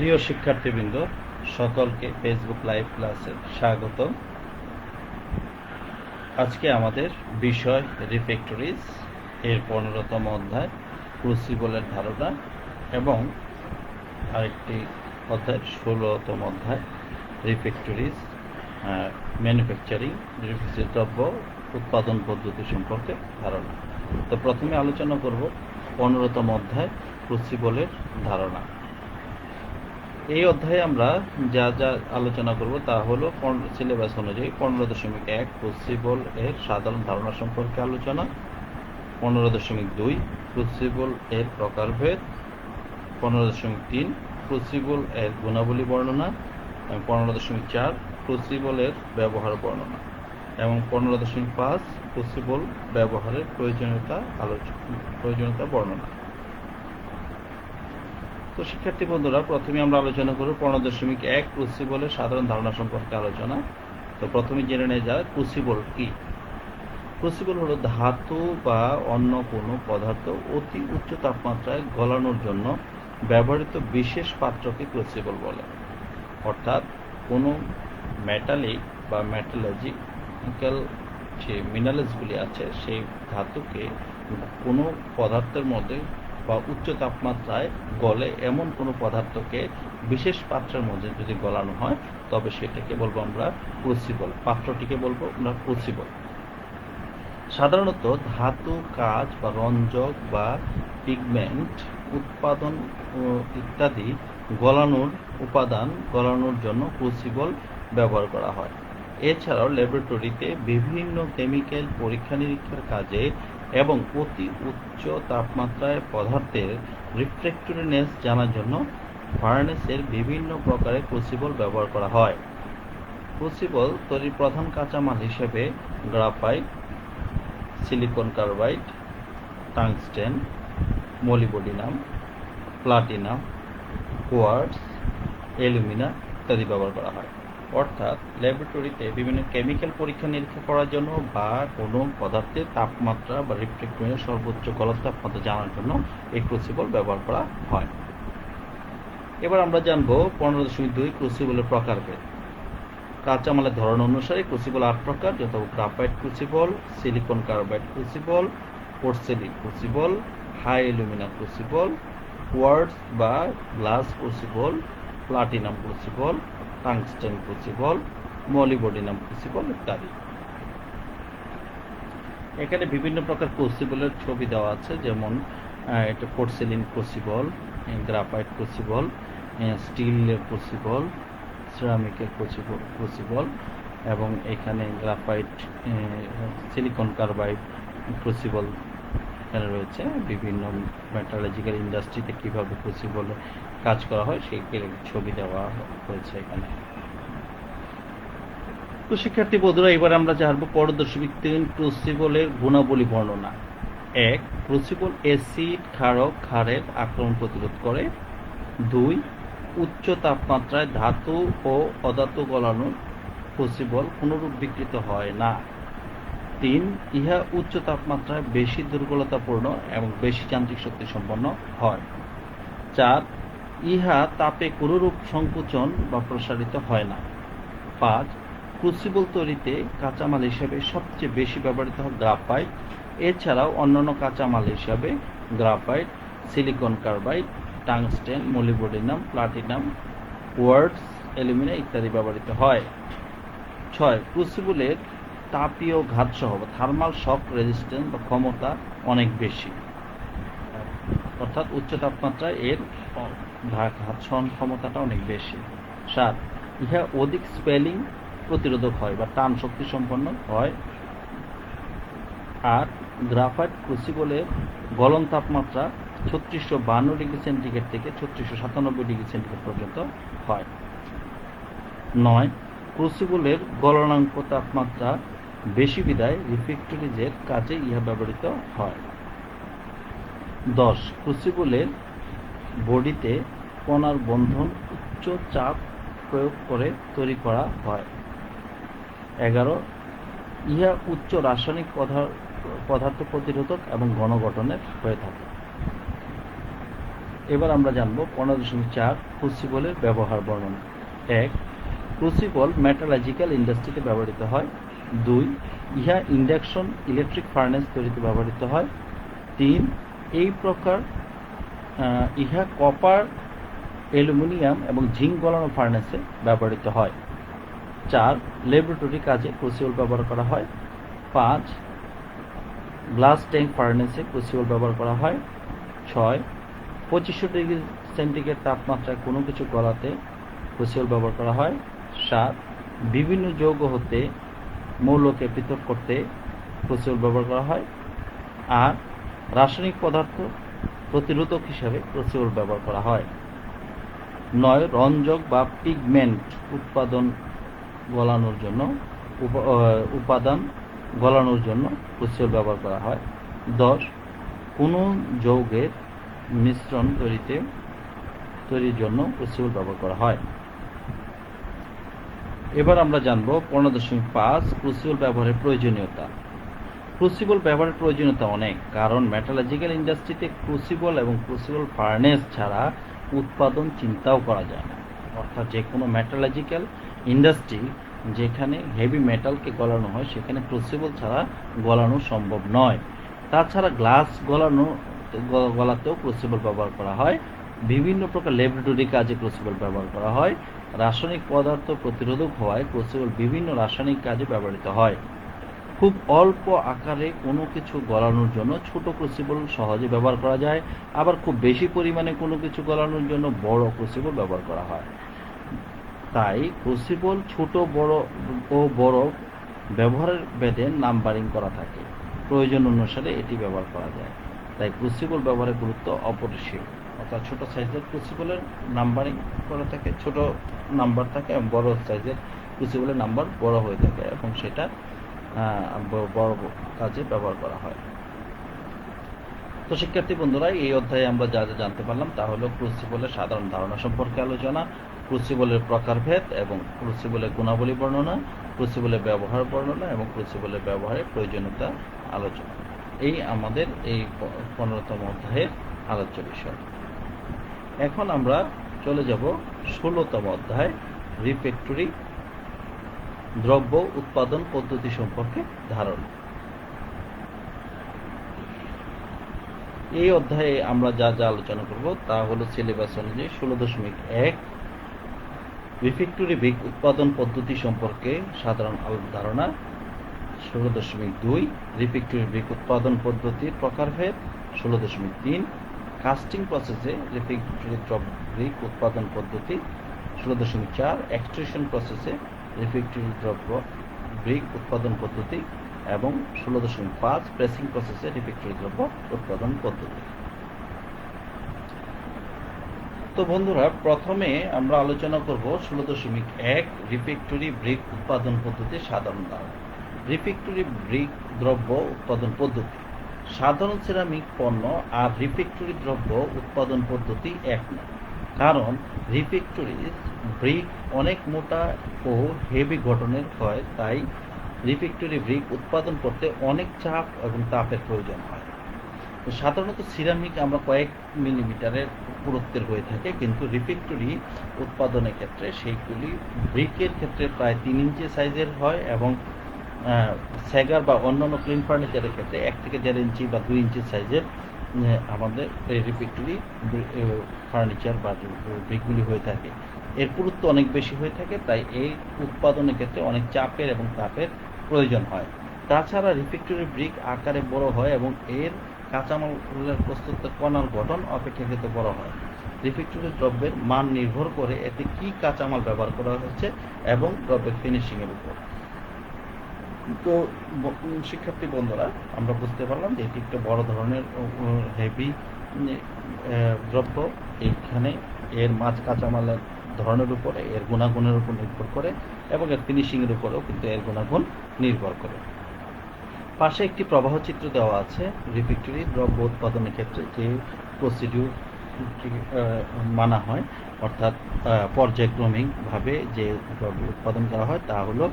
প্রিয় শিক্ষার্থীবৃন্দ, সকলকে ফেসবুক লাইভ ক্লাসে স্বাগত। আজকে আমাদের বিষয় রিফ্যাক্টরিজ এর 15তম অধ্যায় ক্রুসিবলের ধারণা এবং আরেকটি অধ্যায় 16তম অধ্যায় রিফ্যাক্টরিজ ম্যানুফ্যাকচারিং, রিফ্যাক্টরি দ্রব্য উৎপাদন পদ্ধতি সম্পর্কে ধারণা। তো প্রথমে আলোচনা করব 15তম অধ্যায় ক্রুসিবলের ধারণা। এই অধ্যায়ে আমরা যা যা আলোচনা করব তা হলো সিলেবাস অনুযায়ী 15.1 ক্রুসিবল এর সাধারণ ধারণা সম্পর্কে আলোচনা, 15.2 ক্রুসিবল এর প্রকারভেদ, 15.3 ক্রুসিবল এর গুণাবলী বর্ণনা এবং 15.4 ক্রুসিবল এর ব্যবহার বর্ণনা এবং 15.5 ক্রুসিবল ব্যবহারের প্রয়োজনীয়তা বর্ণনা। তো শিক্ষার্থী বন্ধুরা, প্রথমে আমরা আলোচনা করব 15.1 ক্রুসিবলের সাধারণ ধারণা সম্পর্কে আলোচনা। তো প্রথমে জেনে নেওয়া যায় ক্রুসিবল কি। ক্রুসিবল হলো ধাতু বা অন্য কোনো পদার্থ অতি উচ্চ তাপমাত্রায় গলানোর জন্য ব্যবহৃত বিশেষ পাত্রকে ক্রুসিবল বলে। অর্থাৎ কোনো মেটালিক বা মেটালজিক্যাল যে মিনারেলসগুলি আছে সেই ধাতুকে কোনো পদার্থের মধ্যে বা উচ্চ তাপমাত্রায় গলে এমন কোনো পদার্থকে বিশেষ পাত্রের মধ্যে যদি গলানো হয় তবে সেটাকে বলবো আমরা ক্রুসিবল। পাত্রটিকে বলবো আমরা ক্রুসিবল। সাধারণত ধাতু, কাঁচ বা রঞ্জক বা পিগমেন্ট উৎপাদন ইত্যাদি গলানোর জন্য ক্রুসিবল ব্যবহার করা হয়। এছাড়াও ল্যাবরেটরিতে বিভিন্ন কেমিক্যাল পরীক্ষা নিরীক্ষার কাজে এবং অতি উচ্চ তাপমাত্রায় পদার্থের রিফ্র্যাক্টরিনেস জানার জন্য ফার্নেসের বিভিন্ন প্রকারের ক্রুসিবল ব্যবহার করা হয়। ক্রুসিবল তৈরির প্রধান কাঁচামাল হিসেবে graphite, silicon carbide, tungsten, molybdenum, platinum, quartz, alumina ইত্যাদি ব্যবহার করা হয়। অর্থাৎ ল্যাবরেটরিতে বিভিন্ন কেমিক্যাল পরীক্ষা নিরীক্ষা করার জন্য বা কোনো পদার্থের তাপমাত্রা বা রিফ্র্যাক্টরিনের সর্বোচ্চ গলন তাপমাত্রা জানার জন্য এই ক্রুসিবল ব্যবহার করা হয়। এবার আমরা জানবো 15.2 ক্রুসিবলের প্রকারভেদ। কাঁচামালের ধরন অনুসারে ক্রুসিবল 8 প্রকার, যথা graphite crucible, silicon carbide crucible, porcelain crucible, high alumina crucible, quartz বা glass crucible, platinum crucible, tungsten crucible, molybdenum crucible ইত্যাদি। এখানে বিভিন্ন প্রকার ক্রুসিবলের ছবি দেওয়া আছে, যেমন এটা পোর্সেলিন ক্রুসিবল, গ্রাফাইট ক্রুসিবল, স্টিলের ক্রুসিবল, সিরামিকের ক্রুসিবল এবং এখানে গ্রাফাইট, সিলিকন কার্বাইড ক্রুসিবল এখানে রয়েছে। বিভিন্ন মেটালজিক্যাল ইন্ডাস্ট্রিতে কীভাবে ক্রুসিবলে কাজ করা হয় সেই ছবি দেওয়া হয়েছে এখানে। তো শিক্ষার্থী বন্ধুরা, এবার আমরা জানবো 15.3 ক্রুসিবলের গুণাবলী বর্ণনা। 1. ক্রুসিবল অ্যাসিড ক্ষারক ক্ষারের আক্রমণ প্রতিরোধ করে। 2. উচ্চ তাপমাত্রায় ধাতু ও অধাতু গলানো ক্রুসিবল কোনরূপ বিকৃত হয় না। 3. ইহা উচ্চ তাপমাত্রায় বেশি দুর্বলতাপূর্ণ এবং বেশি যান্ত্রিক শক্তি সম্পন্ন হয়। 4. ইহা তাপে কোনরূপ সংকোচন বা প্রসারিত হয় না। 5. ক্রুসিবল তৈরিতে কাঁচামাল হিসেবে সবচেয়ে বেশি ব্যবহৃত হয় গ্রাফাইট। এছাড়াও অন্যান্য কাঁচামাল হিসাবে graphite, silicon carbide, tungsten, molybdenum, platinum, quartz, alumina ইত্যাদি ব্যবহৃত হয়। 6. ক্রুসিবলের তাপীয় ঘাতসহ বা থার্মাল শক রেজিস্ট্যান্স বা ক্ষমতা অনেক বেশি, অর্থাৎ উচ্চ তাপমাত্রায় এর ঘাত সহন ক্ষমতাটা অনেক বেশি। 7. ইহা অধিক স্পেলিং প্রতিরোধক হয় বা টান শক্তি সম্পন্ন হয়। আর গ্রাফাইট ক্রুসিবলের গলন তাপমাত্রা 3652 ডিগ্রি সেন্টিগ্রেড থেকে 3697 ডিগ্রি সেন্টিগ্রেড পর্যন্ত হয়। 9. ক্রুসিবলের গলনাঙ্ক তাপমাত্রা বেশি বিধায় রিফ্র্যাক্টরিজের কাজে ইহা ব্যবহৃত হয়। 10. ক্রুসিবলের বডিতে কণার বন্ধন উচ্চ চাপ প্রয়োগ করে তৈরি করা হয়। 11. ইহা উচ্চ রাসায়নিক পদার্থ প্রতিরোধক এবং ঘন গঠনের হয়ে থাকে। এবার আমরা জানব 15.4 ক্রুসিবলের ব্যবহার বর্ণনা। 1. ক্রুসিবল মেটালজিক্যাল ইন্ডাস্ট্রিতে ব্যবহৃত হয়। 2. ইহা ইন্ডাকশন ইলেকট্রিক ফার্নেস তৈরিতে ব্যবহৃত হয়। 3. এই প্রকার ইহা কপার, অ্যালুমিনিয়াম এবং জিঙ্ক গলানো ফার্নেসে ব্যবহৃত হয়। 4. ল্যাবরেটরি কাজে ক্রুসিবল ব্যবহার করা হয়। 5. গ্লাস ট্যাঙ্ক ফার্নেসে ক্রুসিবল ব্যবহার করা হয়। 6. 2500 ডিগ্রি সেন্টিগ্রেড তাপমাত্রায় কোনো কিছু গলাতে ক্রুসিবল ব্যবহার করা হয়। 7. বিভিন্ন যৌগ হতে মৌলকে পৃথক করতে ক্রুসিবল ব্যবহার করা হয়। 8. রাসায়নিক পদার্থ প্রতিরোধক হিসাবে ক্রুসিবল ব্যবহার করা হয়। 9. রঞ্জক বা পিগমেন্ট উপাদান গলানোর জন্য ক্রুসিবল ব্যবহার করা হয়। 10. কোনো যৌগের মিশ্রণ তৈরির জন্য ক্রুসিবল ব্যবহার করা হয়। এবার আমরা জানব 15.5 ক্রুসিবল ব্যবহারের প্রয়োজনীয়তা। ক্রুসিবল ব্যবহারের প্রয়োজনীয়তা অনেক, কারণ মেটালজিক্যাল ইন্ডাস্ট্রিতে ক্রুসিবল এবং ক্রুসিবল ফার্নেস ছাড়া উৎপাদন চিন্তাও করা যায় না। অর্থাৎ যে কোনো মেটালজিক্যাল ইন্ডাস্ট্রি যেখানে হেভি মেটালকে গলানো হয় সেখানে ক্রুসিবল ছাড়া গলানো সম্ভব নয়। তাছাড়া গ্লাস গলাতেও ক্রুসিবল ব্যবহার করা হয়। বিভিন্ন প্রকার ল্যাবরেটরি কাজে ক্রুসিবল ব্যবহার করা হয়। রাসায়নিক পদার্থ প্রতিরোধক হওয়ায় ক্রুসিবল বিভিন্ন রাসায়নিক কাজে ব্যবহৃত হয়। খুব অল্প আকারে কোনো কিছু গলানোর জন্য ছোট ক্রুসিবল সহজে ব্যবহার করা যায়, আবার খুব বেশি পরিমাণে কোনো কিছু গলানোর জন্য বড় ক্রুসিবল ব্যবহার করা হয়। তাই ক্রুসিবল ছোট ও বড় ব্যবহারের ভেদে নাম্বারিং করা থাকে, প্রয়োজন অনুসারে এটি ব্যবহার করা যায়। তাই ক্রুসিবল ব্যবহারের গুরুত্ব অপরিসীম। অর্থাৎ ছোট সাইজের ক্রুসিবলের নাম্বারিং করা থাকে, ছোট নাম্বার থাকে, এবং বড় সাইজের ক্রুসিবলের নাম্বার বড় হয়ে থাকে এবং সেটা বড় কাজে ব্যবহার করা হয়। তো শিক্ষার্থী বন্ধুরা, এই অধ্যায়ে আমরা যা যা জানতে পারলাম তা হলো ক্রুসিবলের সাধারণ ধারণা সম্পর্কে আলোচনা, ক্রুসিবলের প্রকারভেদ এবং ক্রুসিবলের গুণাবলী বর্ণনা, ক্রুসিবলের ব্যবহার বর্ণনা এবং ক্রুসিবলের ব্যবহারের প্রয়োজনীয়তা আলোচনা। এই আমাদের এই 15তম অধ্যায়ের আলোচ্য বিষয়। এখন আমরা চলে যাব 16তম অধ্যায়, রিফ্র্যাক্টরি দ্রব্য উৎপাদন পদ্ধতি সম্পর্কে ধারণা। এই অধ্যায়ে আমরা যা যা আলোচনা করব তা হলো সিলেবাস অনুযায়ী 16.1 রিফ্র্যাক্টরি ব্রিক উৎপাদন পদ্ধতি সম্পর্কে সাধারণ ধারণা, 16.2 রিফ্র্যাক্টরি ব্রিক উৎপাদন পদ্ধতির প্রকারভেদ, 16.3 কাস্টিং প্রসেসে রিফ্র্যাক্টরি ব্রিক উৎপাদন পদ্ধতি, 16.4 এক্সট্রুশন প্রসেসে রিফ্র্যাক্টরি দ্রব্য ব্রিক উৎপাদন পদ্ধতি এবং 16.5 প্রেসিং প্রসেসে রিফ্র্যাক্টরি দ্রব্য উৎপাদন পদ্ধতি। তো বন্ধুরা, প্রথমে আমরা আলোচনা করব 16.1 রিফ্র্যাক্টরি ব্রিক উৎপাদন পদ্ধতির সাধারণ ধারণা। রিফ্র্যাক্টরি ব্রিক দ্রব্য উৎপাদন পদ্ধতি। সাধারণ সিরামিক পণ্য আর রিফ্র্যাক্টরি দ্রব্য উৎপাদন পদ্ধতি এক নয়, কারণ রিফ্র্যাক্টরি ব্রিক অনেক মোটা ও হেভি গঠনের হয়, তাই রিফ্র্যাক্টরি ব্রিক উৎপাদন করতে অনেক চাপ এবং তাপের প্রয়োজন হয়। তো সাধারণত সিরামিক আমরা কয়েক মিলিমিটারের পুরুত্বের হয়ে থাকে, কিন্তু রিফ্র্যাক্টরি উৎপাদনের ক্ষেত্রে সেইগুলি ব্রিকের ক্ষেত্রে প্রায় 3 ইঞ্চি সাইজের হয় এবং স্যাগার বা অন্যান্য ক্লিন ফার্নিচারের ক্ষেত্রে 1 থেকে 1.5 ইঞ্চি বা 2 ইঞ্চি সাইজের আমাদের রিফ্র্যাক্টরি ফার্নিচার বা ব্রিকগুলি হয়ে থাকে। এর পুরুত্ব অনেক বেশি হয়ে থাকে, তাই এই উৎপাদনের ক্ষেত্রে অনেক চাপের এবং তাপের প্রয়োজন হয়। তাছাড়া রিফ্র্যাক্টরি ব্রিক আকারে বড় হয় এবং এর কাঁচামালের প্রস্তুত কণার গঠন অপেক্ষাকৃত বড় হয়। রিফ্র্যাক্টরি দ্রব্যের মান নির্ভর করে এতে কি কাঁচামাল ব্যবহার করা হয়েছে এবং দ্রব্যের ফিনিশিংয়ের উপর। তো শিক্ষার্থী বন্ধুরা, আমরা বুঝতে পারলাম যে এটি একটা বড় ধরনের হেভি দ্রব্য। এখানে এর কাঁচামালের ধরনের উপরে, এর গুণাগুণের উপর নির্ভর করে এবং এর ফিনিশিংয়ের উপরেও কিন্তু এর গুণাগুণ নির্ভর করে। পাশে একটি প্রবাহ চিত্র দেওয়া আছে রিফ্র্যাক্টরি দ্রব্য উৎপাদনের ক্ষেত্রে যে প্রসিডিউর মানা হয়, অর্থাৎ পর্যায়ক্রমিকভাবে যে উৎপাদন করা হয় তা হলো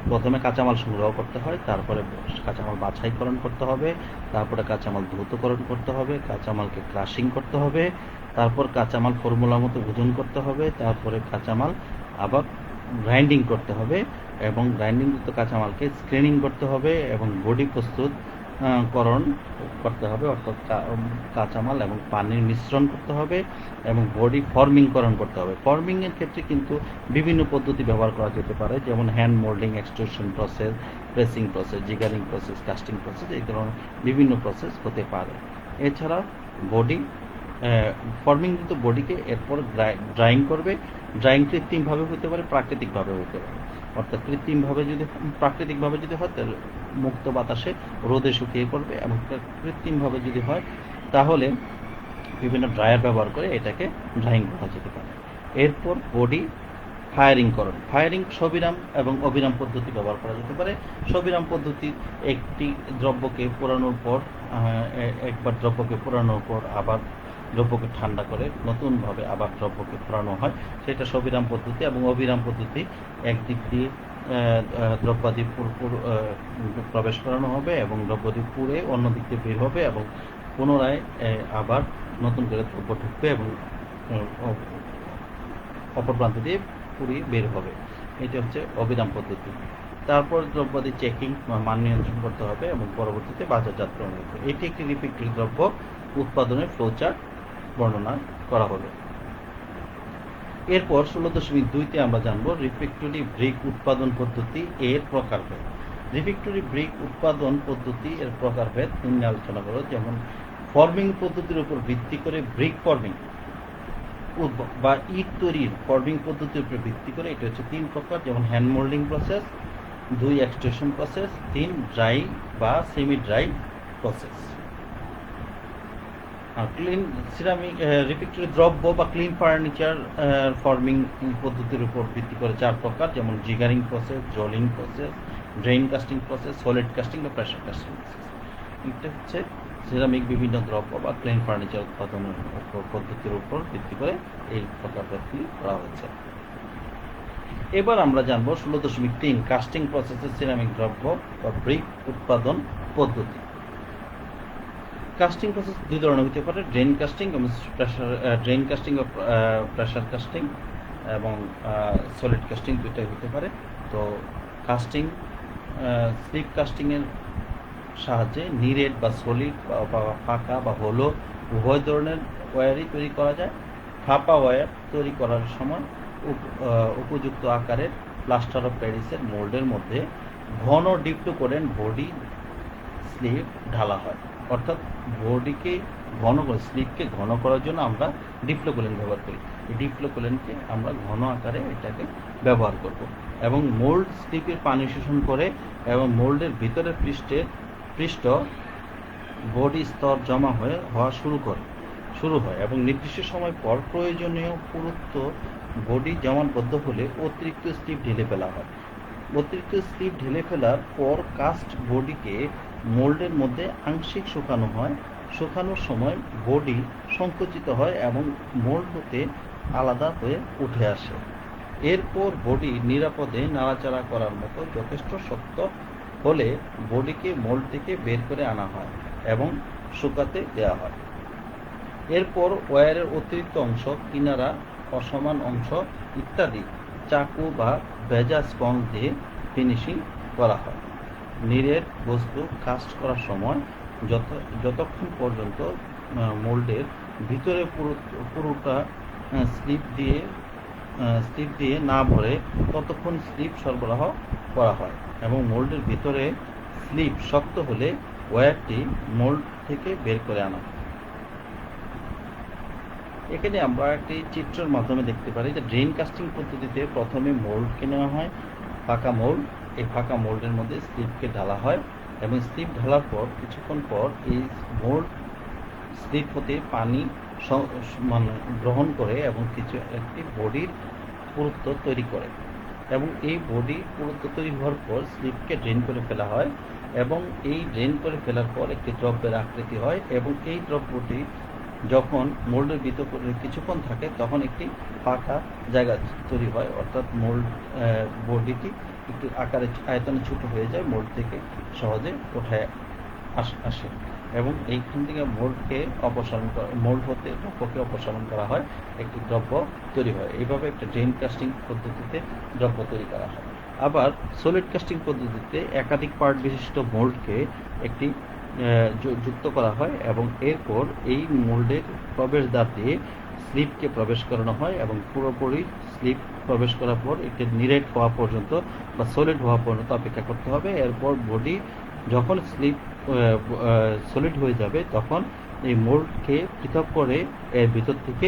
প্রথমে কাঁচামাল সংগ্রহ করতে হয়, তারপরে কাঁচামাল বাছাইকরণ করতে হবে, তারপরে কাঁচামাল দ্রুতকরণ করতে হবে, কাঁচামালকে ক্রাশিং করতে হবে, তারপর কাঁচামাল ফর্মুলা মতো ভোজন করতে হবে, তারপরে কাঁচামাল আবার গ্রাইন্ডিং করতে হবে এবং গ্রাইন্ডিংযুক্ত কাঁচামালকে স্ক্রিনিং করতে হবে এবং বডি প্রস্তুত করণ করতে হবে, অর্থাৎ কাঁচামাল এবং পানির মিশ্রণ করতে হবে এবং বডি ফর্মিংকরণ করতে হবে। ফর্মিংয়ের ক্ষেত্রে কিন্তু বিভিন্ন পদ্ধতি ব্যবহার করা যেতে পারে, যেমন hand moulding, extrusion process, pressing process, jiggering process, casting process, এই ধরনের বিভিন্ন প্রসেস হতে পারে। এছাড়া বডি ফর্মিংযুক্ত বডিকে এরপর ড্রাইং করবে। ড্রাইং কৃত্রিমভাবে হতে পারে, প্রাকৃতিকভাবে হতে পারে। অর্থাৎ প্রাকৃতিকভাবে যদি হয় তাহলে মুক্ত বাতাসে রোদে শুকিয়ে পড়বে, এবং কৃত্রিমভাবে যদি হয় তাহলে বিভিন্ন ড্রায়ার ব্যবহার করে এটাকে ড্রাইং করা যেতে পারে। এরপর বডি ফায়ারিং সবিরাম এবং অবিরাম পদ্ধতি ব্যবহার করা যেতে পারে। সবিরাম পদ্ধতি একটি দ্রব্যকে পোড়ানোর পর একবার দ্রব্যকে পোড়ানোর পর আবার দ্রব্যকে ঠান্ডা করে নতুনভাবে আবার দ্রব্যকে পোড়ানো হয়, সেটা সবিরাম পদ্ধতি। এবং অবিরাম পদ্ধতি একদিক দিয়ে দ্রব্যাদি প্রবেশ করানো হবে এবং দ্রব্যাদি পুড়ে অন্য দিক দিয়ে বের হবে এবং পুনরায় আবার নতুন করে দ্রব্য ঢুকবে এবং অপর প্রান্ত দিয়ে পুড়িয়ে বের হবে। এটি হচ্ছে অবিরাম পদ্ধতি। তারপর দ্রব্যাদি চেকিং, মান নিয়ন্ত্রণ করতে হবে এবং পরবর্তীতে বাজারজাতকরণ করতে হবে। এটি একটি রিফ্র্যাক্টরি দ্রব্য উৎপাদনের ফ্লোচার্ট বর্ণনা করা হলো। এরপর 16.2-তে আমরা জানবো রিফ্র্যাক্টরি ব্রিক উৎপাদন পদ্ধতি এর প্রকারভেদ। রিফ্র্যাক্টরি ব্রিক উৎপাদন পদ্ধতি এর প্রকারভেদ নিয়ে আলোচনা করো। যেমন ফর্মিং পদ্ধতির উপর ভিত্তি করে ব্রিক ফর্মিং বা ইট তৈরির ফর্মিং পদ্ধতির উপর ভিত্তি করে এটা হচ্ছে 3 প্রকার। যেমন hand moulding process, 2 extrusion process, 3 dry বা semi dry process. Clean ceramic refractory দ্রব্য বা ক্লিন ফার্নিচার ফর্মিং পদ্ধতির উপর ভিত্তি করে 4 প্রকার। যেমন jiggering process, jollying process, drain casting process, solid casting বা প্রেসার কাস্টিং প্রসেস। এটা হচ্ছে সিরামিক বিভিন্ন দ্রব্য বা ক্লিন ফার্নিচার উৎপাদনের পদ্ধতির উপর ভিত্তি করে এই প্রকারভেদগুলি করা হয়েছে। এবার আমরা জানবো 16.3 কাস্টিং প্রসেসের সিরামিক দ্রব্য বা ব্রিক উৎপাদন পদ্ধতি। কাস্টিং প্রসেস 2 ধরনের হতে পারে, ড্রেন কাস্টিং এবং প্রেসার কাস্টিং এবং সলিড কাস্টিং, দুইটাই হতে পারে। তো কাস্টিং স্লিপ কাস্টিংয়ের সাহায্যে নিরেট বা সলিড বা ফাঁকা বা হলো উভয় ধরনের ওয়্যারই তৈরি করা যায়। ফাঁপা ওয়্যার তৈরি করার সময় উপযুক্ত আকারের প্লাস্টার অফ প্যারিসের মোল্ডের মধ্যে ঘন ডিপ্লোকোরেন্ট বডি স্লিপ ঢালা হয়। অর্থাৎ বডিকে ঘন করে, স্লিপকে ঘন করার জন্য আমরা ডিপ্লোকোলেন ব্যবহার করি। এই ডিপ্লোকোলেনকে আমরা ঘন আকারে এটাকে ব্যবহার করব এবং মোল্ড স্লিপের পানি শোষণ করে এবং মোল্ডের ভিতরের পৃষ্ঠ বডি স্তর জমা হওয়া শুরু হয় এবং নির্দিষ্ট সময় পর প্রয়োজনীয় পুরুত্ব বডি জমাটবদ্ধ হলে অতিরিক্ত স্লিপ ঢেলে ফেলা হয়। অতিরিক্ত স্লিপ ঢেলে ফেলার পর কাস্ট বডিকে মোল্ডের মধ্যে আংশিক শুকানো হয়। শুকানোর সময় বডি সংকুচিত হয় এবং মোল্ড হতে আলাদা হয়ে উঠে আসে। এরপর বডি নিরাপদে নাড়াচাড়া করার মতো যথেষ্ট শক্ত হলে বডিকে মোল্ড থেকে বের করে আনা হয় এবং শুকাতে দেওয়া হয়। এরপর ওয়্যারের অতিরিক্ত অংশ, কিনারা, অসমান অংশ ইত্যাদি চাকু বা ভেজা স্পঞ্জ দিয়ে ফিনিশিং করা হয়। নিরেট বস্তু কাস্ট করার সময় যতক্ষণ পর্যন্ত মোল্ডের ভিতরে পুরোটা স্লিপ দিয়ে না ভরে ততক্ষণ স্লিপ সরবরাহ করা হয় এবং মোল্ডের ভিতরে স্লিপ শক্ত হলে ওয়্যারটি মোল্ড থেকে বের করে আনা হয়। এখানে আমরা একটি চিত্রের মাধ্যমে দেখতে পারি যে ড্রেন কাস্টিং পদ্ধতিতে প্রথমে মোল্ডকে নেওয়া হয়, ফাঁকা মোল্ড। এই ফাঁকা মোল্ডের মধ্যে স্লিপকে ঢালা হয় এবং স্লিপ ঢালার পর কিছুক্ষণ পর এই মোল্ড স্লিপ হতে পানি গ্রহণ করে এবং একটি বডির পুরুত্ব তৈরি করে এবং এই বডি পুরুত্ব তৈরি হওয়ার পর স্লিপকে ড্রেন করে ফেলা হয় এবং এই ড্রেন করে ফেলার পর একটি দ্রব্যের আকৃতি হয় এবং এই দ্রব্যটি যখন মোল্ডের ভিতরে কিছুক্ষণ থাকে তখন একটি ফাঁকা জায়গা তৈরি হয়, অর্থাৎ মোল্ড বডিটি একটু আকারে আয়তনে ছোট হয়ে যায়, মোল্ড থেকে সহজে ওঠায় আসে এবং এইখান থেকে মোল্ডকে অপসারণ করা, মোল্ড হতে দ্রব্যকে অপসারণ করা হয়, একটি দ্রব্য তৈরি হয়। এইভাবে একটা ড্রেন কাস্টিং পদ্ধতিতে দ্রব্য তৈরি করা হয়। আবার সলিড কাস্টিং পদ্ধতিতে একাধিক পার্ট বিশিষ্ট মোল্ডকে একটি যুক্ত করা হয় এবং এরপর এই মোল্ডের প্রবেশদ্বার দিয়ে স্লিপকে প্রবেশ করানো হয় এবং পুরোপুরি স্লিপ প্রবেশ করার পর একটি নিরেট হওয়া পর্যন্ত বা সলিড হওয়া পর্যন্ত অপেক্ষা করতে হবে। এরপর বডি যখন স্লিপ সলিড হয়ে যাবে তখন এই মোল্ডকে পৃথক করে এর ভিতর থেকে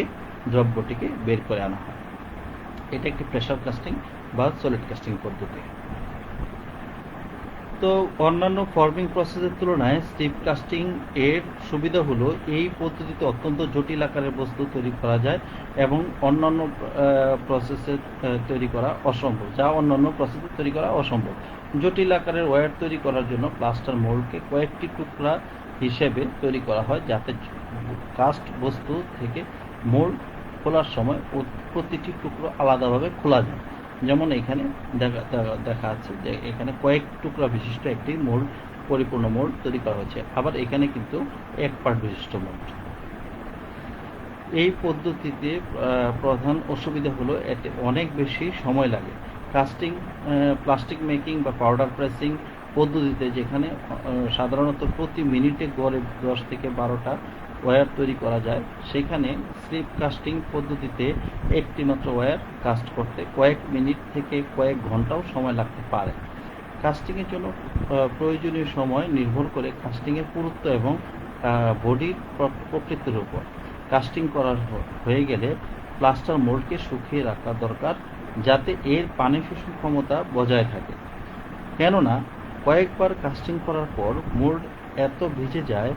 দ্রব্যটিকে বের করে আনা হয়। এটা একটি প্রেসার কাস্টিং বা সলিড কাস্টিং পদ্ধতি। তো অন্যান্য ফর্মিং প্রসেসের তুলনায় স্টিপ কাস্টিং এর সুবিধা হলো এই পদ্ধতিতে অত্যন্ত জটিল আকারের বস্তু তৈরি করা যায় এবং অন্যান্য প্রসেসে তৈরি করা অসম্ভব, যা অন্যান্য প্রসেসে তৈরি করা অসম্ভব। জটিল আকারের ওয়্যার তৈরি করার জন্য প্লাস্টার মোল্ডকে কয়েকটি টুকরা হিসেবে তৈরি করা হয়, যাতে কাস্ট বস্তু থেকে মোল্ড খোলার সময় প্রতিটি টুকরো আলাদাভাবে খোলা যায়। যেমন এখানে দেখা আছে যে এখানে কয়েক টুকরা বিশিষ্ট একটি মোল্ড, পরিপূর্ণ মোল্ড তৈরি করা হয়েছে। আবার এখানে কিন্তু এক পার্ট বিশিষ্ট মোল্ড। এই পদ্ধতিতে প্রধান অসুবিধা হলো এতে অনেক বেশি সময় লাগে। কাস্টিং, প্লাস্টিক মেকিং বা পাউডার প্রেসিং পদ্ধতিতে যেখানে সাধারণত প্রতি মিনিটে গড়ে 10 থেকে 12টা ওয়্যার তৈরি করা যায়, সেখানে স্লিপ কাস্টিং পদ্ধতিতে একটি মাত্র ওয়্যার কাস্ট করতে কয়েক মিনিট থেকে কয়েক ঘন্টাও সময় লাগতে পারে। কাস্টিংয়ের জন্য প্রয়োজনীয় সময় নির্ভর করে কাস্টিংয়ের পুরুত্ব এবং বডির প্রকৃতির উপর। কাস্টিং করা হয়ে গেলে প্লাস্টার মোল্ডকে শুকিয়ে রাখা দরকার, যাতে এর পানি শোষণ ক্ষমতা বজায় থাকে। কেননা কয়েকবার কাস্টিং করার পর মোল্ড এত ভিজে যায়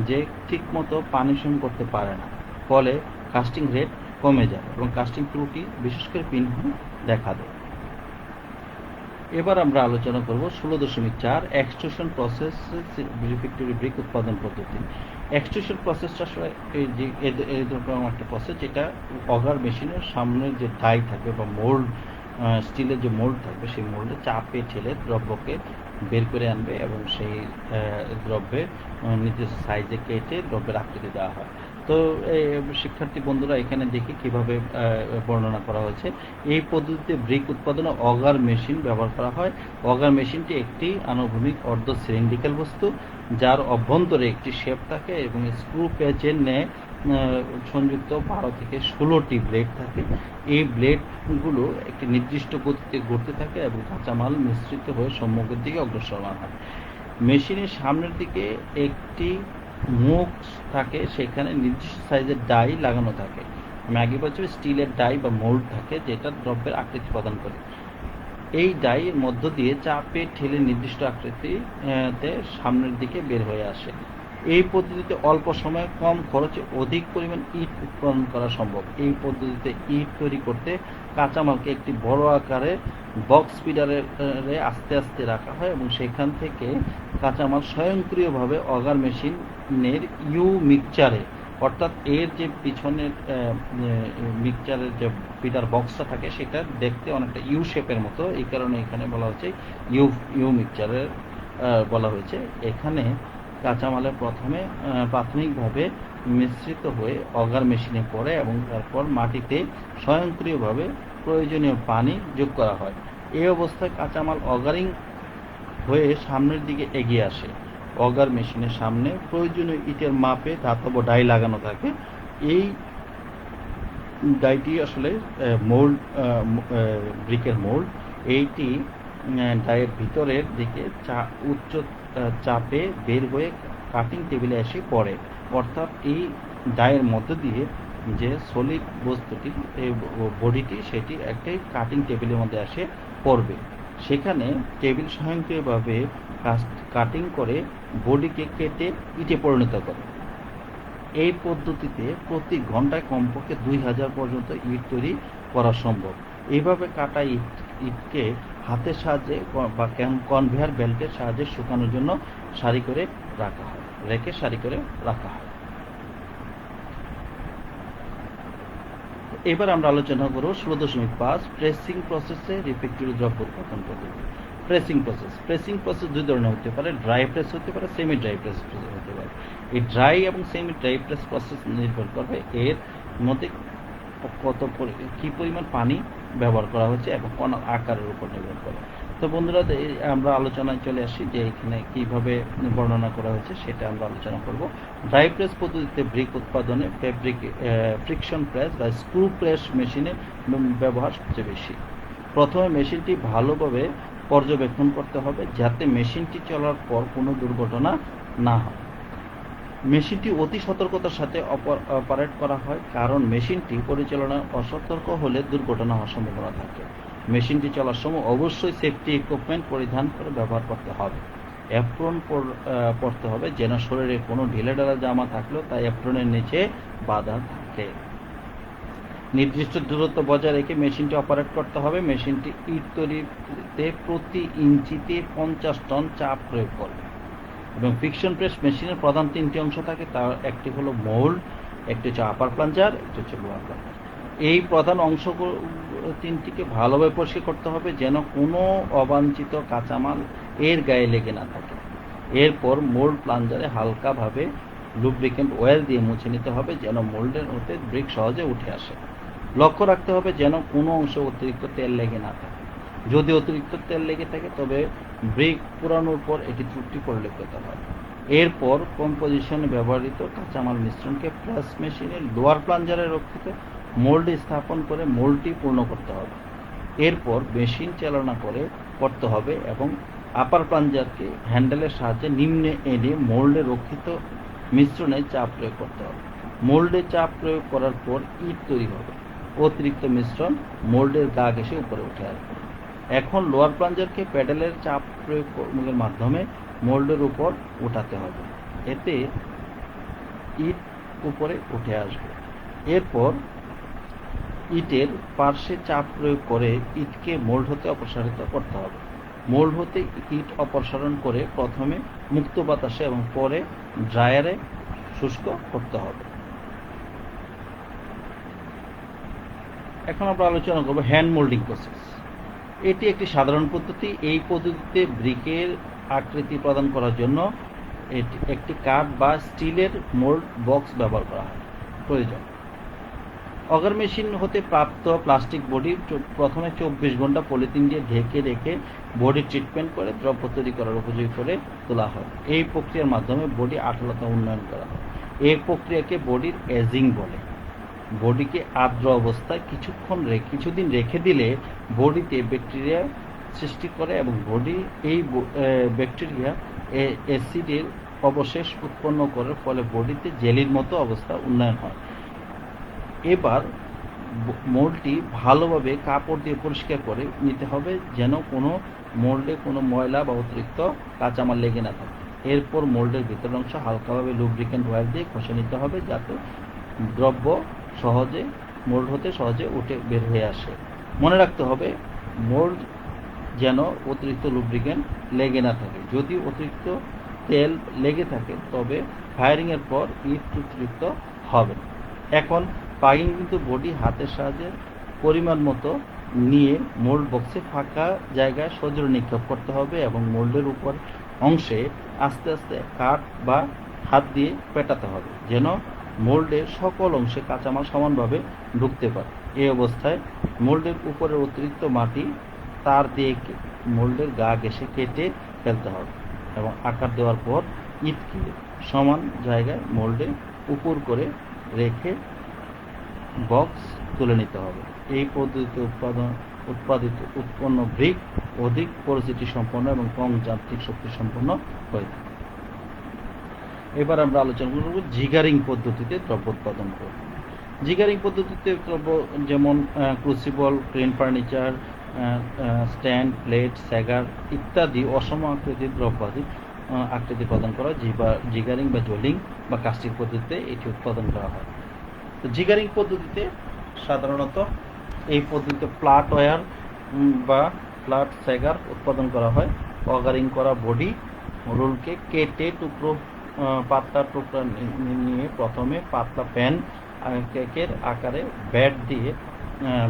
যে ঠিকমতো পানি শোষণ করতে পারে না, ফলে কাস্টিং রেট কমে যায় এবং কাস্টিং ত্রুটি, বিশেষ করে পিনহোল দেখা দেয়। এবার আমরা আলোচনা করব 16.4 এক্সট্রুশন প্রসেস রিফ্র্যাক্টরি ব্রিক উৎপাদন পদ্ধতি। এক্সট্রুশন প্রসেসটা আসলে এরকম একটা প্রসেস যেটা অগার মেশিনের সামনের যে ডাই থাকবে বা মোল্ড, স্টিলের যে মোল্ড থাকবে, সেই মোল্ডে চাপে ঠেলে দ্রব্যকে বের করে আনবে এবং সেই দ্রব্যের নির্দিষ্ট সাইজে কেটে দ্রব্যের আকৃতি দেওয়া হয়। তো শিক্ষার্থী বন্ধুরা, এখানে দেখি কিভাবে বর্ণনা করা হয়েছে। এই পদ্ধতিতে ব্রিক উৎপাদনে অগার মেশিন ব্যবহার করা হয়। অগার মেশিনটি একটি আনুভূমিক অর্ধ সিলিন্ড্রিক্যাল বস্তু, যার অভ্যন্তরে একটি শেপ থাকে এবং স্ক্রু প্যাচের ন্যায় সংযুক্ত 12 থেকে 16টি ব্লেড থাকে। এই ব্লেডগুলো একটি নির্দিষ্ট গতিতে ঘুরতে থাকে এবং কাঁচামাল মিশ্রিত হয়ে সম্মুখের দিকে অগ্রসরমান হয়। মেশিনের সামনের দিকে একটি মুখ থাকে, সেখানে নির্দিষ্ট সাইজের ডাই লাগানো থাকে। আমি আগে বলছি স্টিলের ডাই বা মোল্ড থাকে, যেটা দ্রব্যের আকৃতি প্রদান করে। এই ডাইয়ের মধ্য দিয়ে চাপে ঠেলে নির্দিষ্ট আকৃতিতে সামনের দিকে বের হয়ে আসে। এই পদ্ধতিতে অল্প সময়ে কম খরচে অধিক পরিমাণ ইট উৎপাদন করা সম্ভব। এই পদ্ধতিতে ইট তৈরি করতে কাঁচামালকে একটি বড় আকারে বক্স ফিডারে আস্তে আস্তে রাখা হয় এবং সেখান থেকে কাঁচামাল স্বয়ংক্রিয়ভাবে অগার মেশিনের ইউ মিক্সচারে, অর্থাৎ এর যে পিছনের মিক্সচারের যে ফিডার বক্সটা থাকে সেটা দেখতে অনেকটা ইউ শেপের মতো, এই কারণে এখানে বলা হচ্ছে ইউ মিক্সচারের বলা হয়েছে। এখানে কাঁচামালের প্রথমে প্রাথমিকভাবে মিশ্রিত হয়ে অগার মেশিনে পড়ে এবং তারপর মাটিতে স্বয়ংক্রিয়ভাবে প্রয়োজনীয় পানি যোগ করা হয়। এই অবস্থায় কাঁচামাল অগারিং হয়ে সামনের দিকে এগিয়ে আসে। অগার মেশিনের সামনে প্রয়োজনীয় ইটের মাপে ধাতব ডাই লাগানো থাকে। এই ডাইটি আসলে মোল্ড, ব্রিকের মোল্ড। এইটি ডাইয়ের ভিতরের দিকে উচ্চ চাপে বের হয়ে কাটিং টেবিলে এসে পড়ে, অর্থাৎ এই ডাইয়ের মধ্য দিয়ে যে সলিড বস্তুটি, এই বডিটি, সেটি একটি কাটিং টেবিলের মধ্যে এসে পড়বে। সেখানে টেবিল স্বয়ংক্রিয়ভাবে কাটিং করে বডিকে কেটে ইটে পরিণত করে। এই পদ্ধতিতে প্রতি ঘন্টায় কমপক্ষে 2000 পর্যন্ত ইট তৈরি করা সম্ভব। এইভাবে কাটা ইটকে হাতের সাহায্যে বা কনভেয়ার বেল্টের সাহায্যে শুকানোর জন্য সারি করে রাখা হয়। এবার আমরা আলোচনা করব 16.5 প্রেসিং প্রসেসে রিফ্র্যাক্টরি দ্রব্য উৎপাদন পদ্ধতি। প্রেসিং প্রসেস দুই ধরনের হতে পারে, ড্রাই প্রেস হতে পারে, সেমি ড্রাই প্রেস হতে পারে। এই ড্রাই এবং সেমি ড্রাই প্রেস প্রসেস নির্ভর করবে এর মধ্যে কি পরিমাণ পানি ব্যবহার করা হচ্ছে এবং কোন আকারের উপর নির্ভর করে। তো বন্ধুরা, আমরা আলোচনায় চলে আসি যে এখানে কিভাবে বর্ণনা করা হয়েছে সেটা আমরা আলোচনা করব। ড্রাই প্রেস পদ্ধতিতে ব্রিক উৎপাদনে ফ্রিকশন প্রেস বা স্ক্রু প্রেস মেশিনের ব্যবহার সবচেয়ে বেশি। প্রথমে মেশিনটি ভালোভাবে পর্যবেক্ষণ করতে হবে যাতে মেশিনটি চলার পর কোনো দুর্ঘটনা না হয়। মেশিনটি অতি সতর্কতার সাথে অপারেট করা হয়, কারণ মেশিনটি পরিচালনায় অসতর্ক হলে দুর্ঘটনা হওয়ার সম্ভাবনা থাকে। মেশিনটি চলার সময় অবশ্যই সেফটি ইকুইপমেন্ট পরিধান করে ব্যবহার করতে হবে। অ্যাপ্রন পরতে হবে যেন শরীরে কোনো ঢিলেঢালা জামা থাকলেও তা অ্যাপ্রনের নিচে বাঁধা থাকে। নির্দিষ্ট দূরত্ব বজায় রেখে মেশিনটি অপারেট করতে হবে। মেশিনটি ইট তৈরিতে প্রতি ইঞ্চিতে 50 টন চাপ প্রয়োগ করবে। এবং ফ্রিকশন প্রেস মেশিনের প্রধান তিনটি অংশ থাকে, তার একটি হলো মোল্ড, একটি হচ্ছে আপার প্লাঞ্জার, একটি হচ্ছে লোয়ার প্লাঞ্জার। এই প্রধান অংশ তিনটিকে ভালোভাবে পরিষ্কার করতে হবে যেন কোনো অবাঞ্ছিত কাঁচামাল এর গায়ে লেগে না থাকে। এরপর মোল্ড প্লাঞ্জারে হালকাভাবে লুব্রিকেন্ট অয়েল দিয়ে মুছে নিতে হবে যেন মোল্ডের হতে ব্রিক সহজে উঠে আসে। লক্ষ্য রাখতে হবে যেন কোনো অংশে অতিরিক্ত তেল লেগে না থাকে। যদি অতিরিক্ত তেল লেগে থাকে তবে ব্রিক পুরানোর পর এটি ত্রুটি পরিলক্ষিত হয়। এরপর কম্পোজিশনে ব্যবহৃত কাঁচামাল মিশ্রণকে প্রেস মেশিনের লোয়ার প্লাঞ্জারে রক্ষিত মোল্ডে স্থাপন করে মোল্ডটি পূর্ণ করতে হবে। এরপর মেশিন চালনা করতে হবে এবং আপার প্লাঞ্জারকে হ্যান্ডেলের সাহায্যে নিম্নে এনে মোল্ডে রক্ষিত মিশ্রণে চাপ প্রয়োগ করতে হবে। মোল্ডে চাপ প্রয়োগ করার পর ইট তৈরি হবে। অতিরিক্ত মিশ্রণ মোল্ডের গা ঘেঁষে উপরে উঠে আসবে। এখন লোয়ার প্লাঞ্জারকে প্যাডেলের চাপ প্রয়োগের মাধ্যমে মোল্ডের উপর উঠাতে হবে, এতে ইট উপরে উঠে আসবে। এরপর ইটের পার্শ্বে চাপ প্রয়োগ করে ইটকে মোল্ড হতে অপসারিত করতে হবে। মোল্ড হতে ইট অপসারণ করে প্রথমে মুক্ত বাতাসে এবং পরে ড্রায়ারে শুষ্ক করতে হবে। এখন আমরা আলোচনা করব হ্যান্ড মোল্ডিং প্রসেস। এটি একটি সাধারণ পদ্ধতি। এই পদ্ধতিতে ব্রিকের আকৃতি প্রদান করার জন্য একটি কাঠ বা স্টিলের মোল্ড বক্স ব্যবহার করা হয় প্রয়োজন। অগার মেশিন হতে প্রাপ্ত প্লাস্টিক বডি প্রথমে 24 ঘন্টা পলিথিন দিয়ে ঢেকে রেখে বডি ট্রিটমেন্ট করে দ্রব্য তৈরি করার উপযোগী করে তোলা হয়। এই প্রক্রিয়ার মাধ্যমে বডি আঠালোতা উন্নয়ন করা হয়। এই প্রক্রিয়াকে বডির এজিং বলে। বডিকে আর্দ্র অবস্থায় কিছুদিন রেখে দিলে বডিতে ব্যাকটেরিয়া সৃষ্টি করে এবং বডি এই ব্যাকটেরিয়া অ্যাসিডের অবশেষ উৎপন্ন করে, ফলে বডিতে জেলির মতো অবস্থা উন্নয়ন হয়। এবার মোল্ডটি ভালোভাবে কাপড় দিয়ে পরিষ্কার করে নিতে হবে যেন কোনো মোল্ডে কোনো ময়লা বা অতিরিক্ত কাঁচামাল লেগে না থাকে। এরপর মোল্ডের ভিতরের অংশ হালকাভাবে লুব্রিকেন্ট অয়েল দিয়ে ঘষে নিতে হবে যাতে দ্রব্য মোল্ড হতে সহজে উঠে বের হয়ে আসে। মনে রাখতে হবে মোল্ড যেন অতিরিক্ত লুব্রিকেন্ট লেগে না থাকে। যদি অতিরিক্ত তেল লেগে থাকে তবে ফায়ারিংয়ের পর ইট অতিরিক্ত হবে। এখন পাইং কিন্তু বডি হাতের সাহায্যে পরিমাণ মতো নিয়ে মোল্ড বক্সে ফাঁকা জায়গায় সজোরে নিক্ষেপ করতে হবে এবং মোল্ডের উপর অংশে আস্তে আস্তে কাঠ বা হাত দিয়ে পেটাতে হবে যেন মোল্ডের সকল অংশে কাঁচামাল সমানভাবে ঢুকতে পারে। এই অবস্থায় মোল্ডের উপরের অতিরিক্ত মাটি তার দিয়ে মোল্ডের গা ঘেঁষে কেটে ফেলতে হবে এবং আকার দেওয়ার পর ইটকে সমান জায়গায় মোল্ডে উপর করে রেখে বক্স তুলে নিতে হবে। এই পদ্ধতিতে উৎপন্ন ব্রিক অধিক পরিচিতি সম্পন্ন এবং কম যান্ত্রিক শক্তি সম্পন্ন হয়ে থাকে। এবার আমরা আলোচনা করব জিগারিং পদ্ধতিতে দ্রব্য উৎপাদন করব। জিগারিং পদ্ধতিতে দ্রব্য যেমন crucible, crane furniture, stand, plate, sagger ইত্যাদি অসম আকৃতির দ্রব্যাদি আকৃতি প্রদান করা জিগারিং বা জোলিং বা কাস্টিং পদ্ধতিতে এটি উৎপাদন করা হয়। তো জিগারিং পদ্ধতিতে সাধারণত এই পদ্ধতিতে ফ্ল্যাট ওয়্যার বা ফ্ল্যাট স্যাগার উৎপাদন করা হয়। অগারিং করা বডি রোলকে কেটে পাতলা টুকরা নিয়ে প্রথমে পাতলা প্যান কেকের আকারে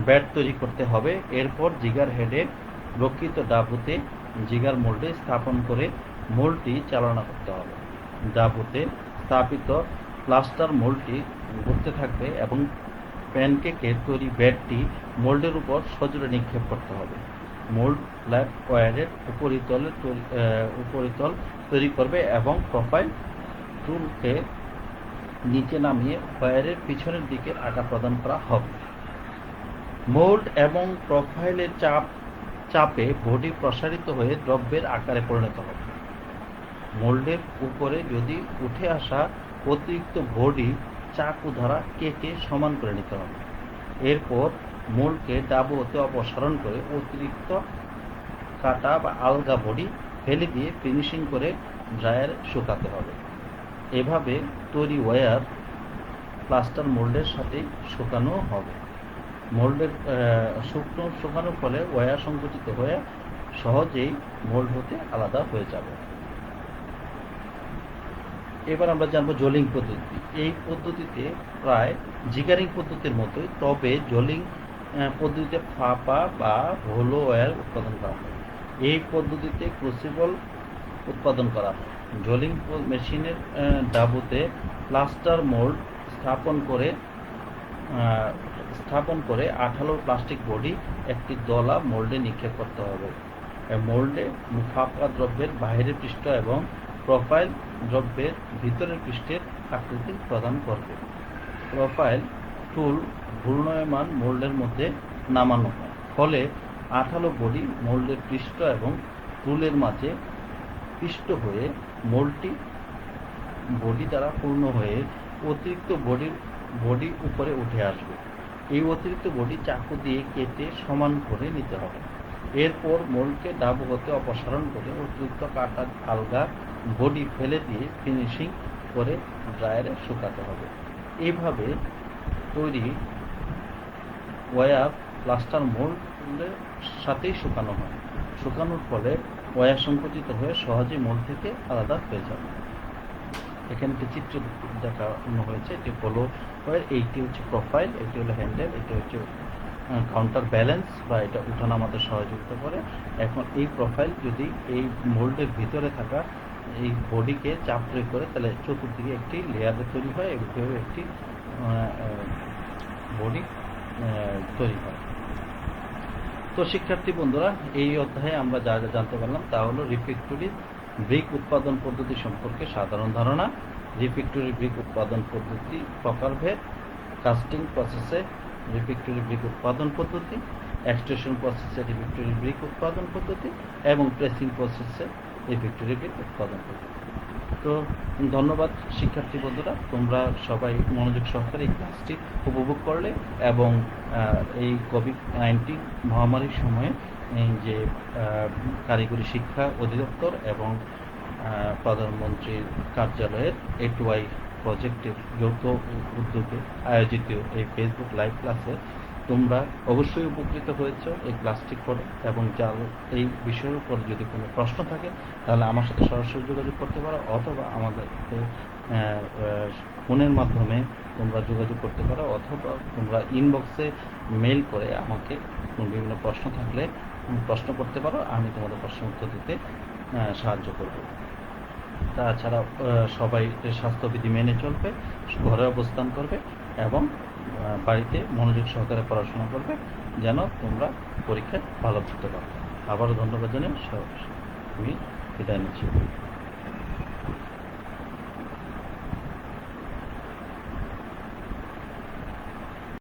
ব্যাট তৈরি করতে হবে। এরপর জিগার হেডে রক্ষিত ডাবুতে জিগার মোল্ডে স্থাপন করে মোল্ডটি চালনা করতে হবে। ডাবুতে স্থাপিত প্লাস্টার মোল্ডটি ঘুরতে থাকবে এবং প্যানকেকের তৈরি ব্যাটটি মোল্ডের উপর সজোরে নিক্ষেপ করতে হবে। মোল্ড ফ্ল্যাট ওয়্যারের উপরিতল তৈরি করবে এবং প্রোফাইল টুলকে নিচে নামিয়ে ওয়্যারের পিছনের দিকে আকার প্রদান করা হবে। মোল্ড এবং প্রোফাইলের চাপে বডি প্রসারিত হয়ে দ্রব্যের আকারে পরিণত হবে। মোল্ডের উপরে যদি উঠে আসা অতিরিক্ত বডি চাকু দ্বারা কেটে সমান করে নিতে হবে। এরপর মোল্ডকে ডাবু হতে অপসারণ করে অতিরিক্ত কাটা বা আলগা বডি ফেলে দিয়ে ফিনিশিং করে ড্রায়ারে শুকাতে হবে। এভাবে তৈরি ওয়্যার প্লাস্টার মোল্ডের সাথে শুকানো হবে। মোল্ডের শুকানোর ফলে ওয়্যার সংকুচিত হয়ে সহজেই মোল্ড হতে আলাদা হয়ে যাবে। এবার আমরা জানবো জলিং পদ্ধতি। এই পদ্ধতিতে প্রায় জিগারিং পদ্ধতির মতোই, তবে জলিং পদ্ধতিতে ফাঁপা বা হোলো ওয়্যার উৎপাদন করা হয়। এই পদ্ধতিতে ক্রুসিবল উৎপাদন করা হয়। জলিং মেশিনের ডাবুতে প্লাস্টার মোল্ড স্থাপন করে আঠালো প্লাস্টিক বডি একটি দলা মোল্ডে নিক্ষেপ করতে হবে। মোল্ডে ফাঁপা দ্রব্যের বাহিরের পৃষ্ঠ এবং প্রোফাইল দ্রব্যের ভিতরের পৃষ্ঠের আকৃতি প্রদান করবে। প্রোফাইল টুল ঘূর্ণায়মান মোল্ডের মধ্যে নামানো হয়, ফলে আঠালো বডি মোল্ডের পৃষ্ঠ এবং টুলের মাঝে পিষ্ট হয়ে মোল্ডটি বডি দ্বারা পূর্ণ হয়ে অতিরিক্ত বডি উপরে উঠে আসবে। এই অতিরিক্ত বডি চাকু দিয়ে কেটে সমান করে নিতে হবে। এরপর মোল্ডকে ডাবু হতে অপসারণ করে অতিরিক্ত কাটা আলগা বডি ফেলে দিয়ে ফিনিশিং করে ড্রায়ারে শুকাতে হবে। এইভাবে তৈরি ওয়্যার প্লাস্টার মোল্ডের সাথেই শুকানো হয়। শুকানোর ফলে ওয়্যার সংকুচিত হয়ে সহজে মোল্ড থেকে আলাদা হয়ে যাবে। এখানে একটি চিত্র দেখানো হয়েছে। এটি হলো ওয়্যার, এইটি হচ্ছে প্রোফাইল, এটি হলো হ্যান্ডেল, এটি হচ্ছে কাউন্টার ব্যালেন্স বা এটা উঠানো আমাদের সহযোগিতা করে। এখন এই প্রোফাইল যদি এই মোল্ডের ভিতরে থাকা এই বডিকে চাপ প্রয়োগ করে, তাহলে চতুর্দিকে একটি লেয়ারে তৈরি হয়, এইভাবে একটি বডি তৈরি হয়। তো শিক্ষার্থী বন্ধুরা, এই অধ্যায়ে আমরা যা যা জানতে পারলাম তা হলো রিফ্র্যাক্টরি ব্রিক উৎপাদন পদ্ধতি সম্পর্কে সাধারণ ধারণা, রিফ্র্যাক্টরি ব্রিক উৎপাদন পদ্ধতি প্রকারভেদ, কাস্টিং প্রসেসে রিফ্র্যাক্টরি ব্রিক উৎপাদন পদ্ধতি, এক্সট্রুশন প্রসেসে রিফ্র্যাক্টরি ব্রিক উৎপাদন পদ্ধতি এবং প্রেসিং প্রসেসে রিফ্র্যাক্টরি ব্রিক উৎপাদন পদ্ধতি। তো ধন্যবাদ শিক্ষার্থী বন্ধুরা, তোমরা সবাই মনোযোগ সহকারে এই ক্লাসটি উপভোগ করলে এবং এই কোভিড-19 মহামারীর সময়ে যে কারিগরি শিক্ষা অধিদপ্তর এবং প্রধানমন্ত্রীর কার্যালয়ের A2I প্রজেক্টের যৌথ উদ্যোগে আয়োজিত এই ফেসবুক লাইভ ক্লাসে তোমরা অবশ্যই উপকৃত হয়েছ এই ক্লাসটি করে, এবং যার এই বিষয়ের উপর যদি কোনো প্রশ্ন থাকে তাহলে আমার সাথে সরাসরি যোগাযোগ করতে পারো, অথবা আমাদেরকে ফোনের মাধ্যমে তোমরা যোগাযোগ করতে পারো, অথবা তোমরা ইনবক্সে মেইল করে আমাকে বিভিন্ন প্রশ্ন থাকলে প্রশ্ন করতে পারো। আমি তোমাদের প্রশ্ন উত্তর দিতে সাহায্য করব। তাছাড়া সবাই স্বাস্থ্যবিধি মেনে চলবে, ঘরে অবস্থান করবে এবং বাড়িতে মনোযোগ সহকারে পড়াশোনা করবে, যেন তোমরা পরীক্ষায় ভালো করতে পারো। আবারও ধন্যবাদ জানিয়ে আমি বিদায় নিচ্ছি।